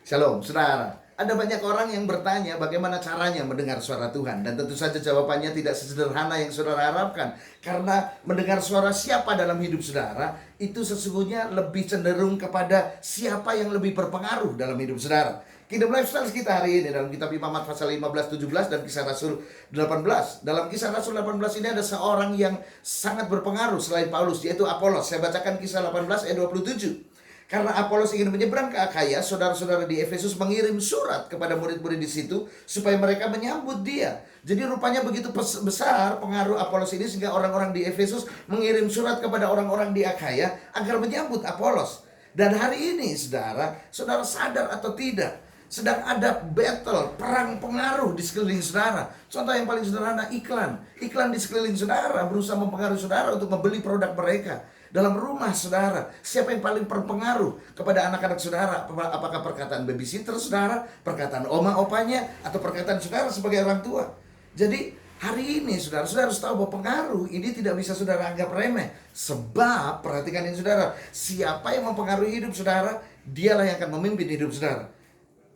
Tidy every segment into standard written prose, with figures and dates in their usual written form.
Shalom, saudara. Ada banyak orang yang bertanya bagaimana caranya mendengar suara Tuhan. Dan tentu saja jawabannya tidak sesederhana yang saudara harapkan. Karena mendengar suara siapa dalam hidup saudara, itu sesungguhnya lebih cenderung kepada siapa yang lebih berpengaruh dalam hidup saudara. Kingdom Lifestyle kita hari ini dalam kitab Imamat pasal 15-17 dan kisah Rasul 18. Dalam kisah Rasul 18 ini ada seorang yang sangat berpengaruh selain Paulus, yaitu Apolos. Saya bacakan kisah 18 ayat 27. Karena Apolos ingin menyeberang ke Akhaya, saudara-saudara di Efesus mengirim surat kepada murid-murid di situ supaya mereka menyambut dia. Jadi rupanya begitu besar pengaruh Apolos ini sehingga orang-orang di Efesus mengirim surat kepada orang-orang di Akhaya agar menyambut Apolos. Dan hari ini saudara sadar atau tidak, sedang ada battle, perang pengaruh di sekeliling saudara. Contoh yang paling sederhana, iklan di sekeliling saudara berusaha mempengaruhi saudara untuk membeli produk mereka. Dalam rumah saudara, siapa yang paling berpengaruh kepada anak-anak saudara? Apakah perkataan babysitter saudara, perkataan oma opanya, atau perkataan saudara sebagai orang tua? Jadi hari ini saudara harus tahu bahwa pengaruh ini tidak bisa saudara anggap remeh. Sebab perhatikan ini saudara, siapa yang mempengaruhi hidup saudara, dialah yang akan memimpin hidup saudara.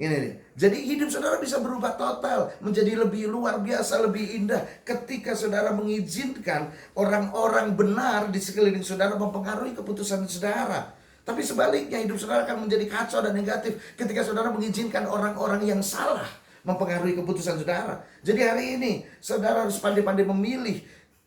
Ini dia. Jadi hidup saudara bisa berubah total, menjadi lebih luar biasa, lebih indah ketika saudara mengizinkan orang-orang benar di sekeliling saudara mempengaruhi keputusan saudara. Tapi sebaliknya hidup saudara akan menjadi kacau dan negatif ketika saudara mengizinkan orang-orang yang salah mempengaruhi keputusan saudara. Jadi hari ini saudara harus pandai-pandai memilih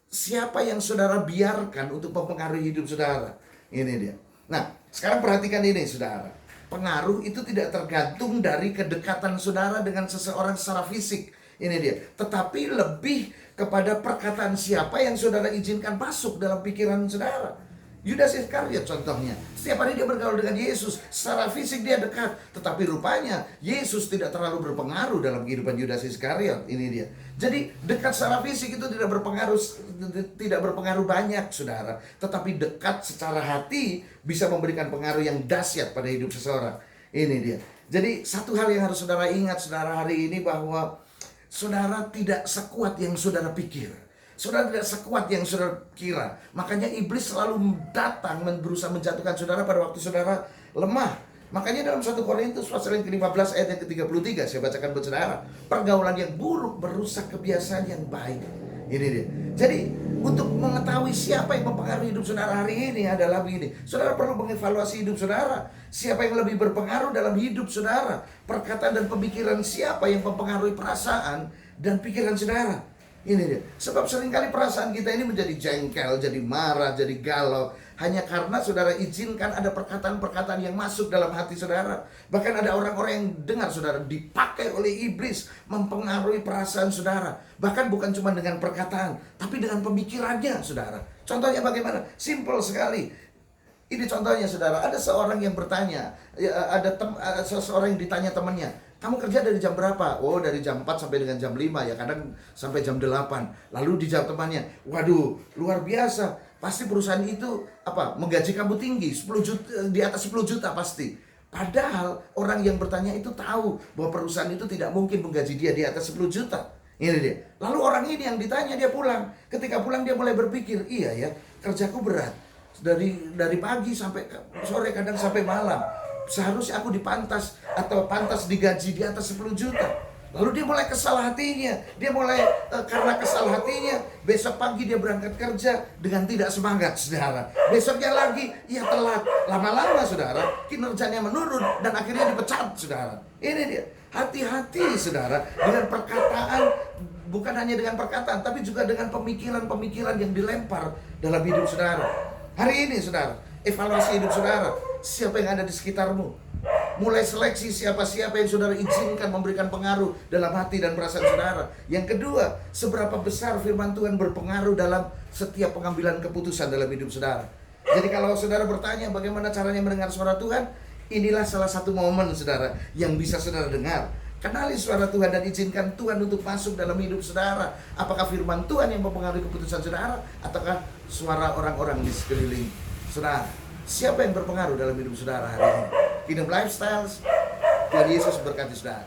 siapa yang saudara biarkan untuk mempengaruhi hidup saudara. Ini dia. Nah, sekarang perhatikan ini saudara. Pengaruh itu tidak tergantung dari kedekatan saudara dengan seseorang secara fisik. Ini dia. Tetapi lebih kepada perkataan siapa yang saudara izinkan masuk dalam pikiran saudara. Yudas Iskariot contohnya. Setiap hari dia bergaul dengan Yesus. Secara fisik dia dekat. Tetapi rupanya Yesus tidak terlalu berpengaruh dalam kehidupan Yudas Iskariot. Ini dia. Jadi dekat secara fisik itu tidak berpengaruh banyak saudara. Tetapi dekat secara hati bisa memberikan pengaruh yang dahsyat pada hidup seseorang. Ini dia. Jadi satu hal yang harus saudara ingat saudara hari ini, bahwa saudara tidak sekuat yang saudara pikir. Saudara tidak sekuat yang saudara kira. Makanya iblis selalu datang berusaha menjatuhkan saudara pada waktu saudara lemah. Makanya dalam 1 Korintus pasal yang ke-15 ayat yang ke-33, saya bacakan buat saudara. Pergaulan yang buruk merusak kebiasaan yang baik. Ini dia. Jadi untuk mengetahui siapa yang mempengaruhi hidup saudara hari ini adalah begini. Saudara perlu mengevaluasi hidup saudara. Siapa yang lebih berpengaruh dalam hidup saudara? Perkataan dan pemikiran siapa yang mempengaruhi perasaan dan pikiran saudara? Ini dia. Sebab seringkali perasaan kita ini menjadi jengkel, jadi marah, jadi galau, hanya karena saudara izinkan ada perkataan-perkataan yang masuk dalam hati saudara. Bahkan ada orang-orang yang dengar saudara dipakai oleh iblis mempengaruhi perasaan saudara. Bahkan bukan cuma dengan perkataan, tapi dengan pemikirannya saudara. Contohnya bagaimana? Simple sekali. Ini contohnya saudara, ada seorang yang bertanya, seseorang yang ditanya temannya, kamu kerja dari jam berapa? Oh, dari jam 4 sampai dengan jam 5 ya, kadang sampai jam 8. Lalu dijawab temannya, waduh, luar biasa. Pasti perusahaan itu menggaji kamu tinggi, 10 juta, di atas 10 juta pasti. Padahal orang yang bertanya itu tahu bahwa perusahaan itu tidak mungkin menggaji dia di atas 10 juta. Ini dia. Lalu orang ini yang ditanya, dia pulang. Ketika pulang dia mulai berpikir, iya ya, kerjaku berat. Dari pagi sampai sore, kadang sampai malam. Seharusnya aku pantas digaji di atas 10 juta. Lalu dia mulai kesal hatinya. Karena kesal hatinya, besok pagi dia berangkat kerja dengan tidak semangat, saudara. Besoknya lagi, ia telat. Lama-lama, saudara, kinerjanya menurun dan akhirnya dipecat, saudara. Ini dia. Hati-hati, saudara, dengan perkataan. Bukan hanya dengan perkataan, tapi juga dengan pemikiran-pemikiran yang dilempar dalam hidup saudara. Hari ini, saudara, evaluasi hidup saudara. Siapa yang ada di sekitarmu? Mulai seleksi siapa-siapa yang saudara izinkan memberikan pengaruh dalam hati dan perasaan saudara. Yang kedua, seberapa besar firman Tuhan berpengaruh dalam setiap pengambilan keputusan dalam hidup saudara. Jadi kalau saudara bertanya bagaimana caranya mendengar suara Tuhan, inilah salah satu momen saudara yang bisa saudara dengar. Kenali suara Tuhan dan izinkan Tuhan untuk masuk dalam hidup saudara. Apakah firman Tuhan yang mempengaruhi keputusan saudara, ataukah suara orang-orang di sekeliling saudara? Siapa yang berpengaruh dalam hidup saudara hari ini? Kingdom Lifestyles, Tuhan Yesus berkati saudara.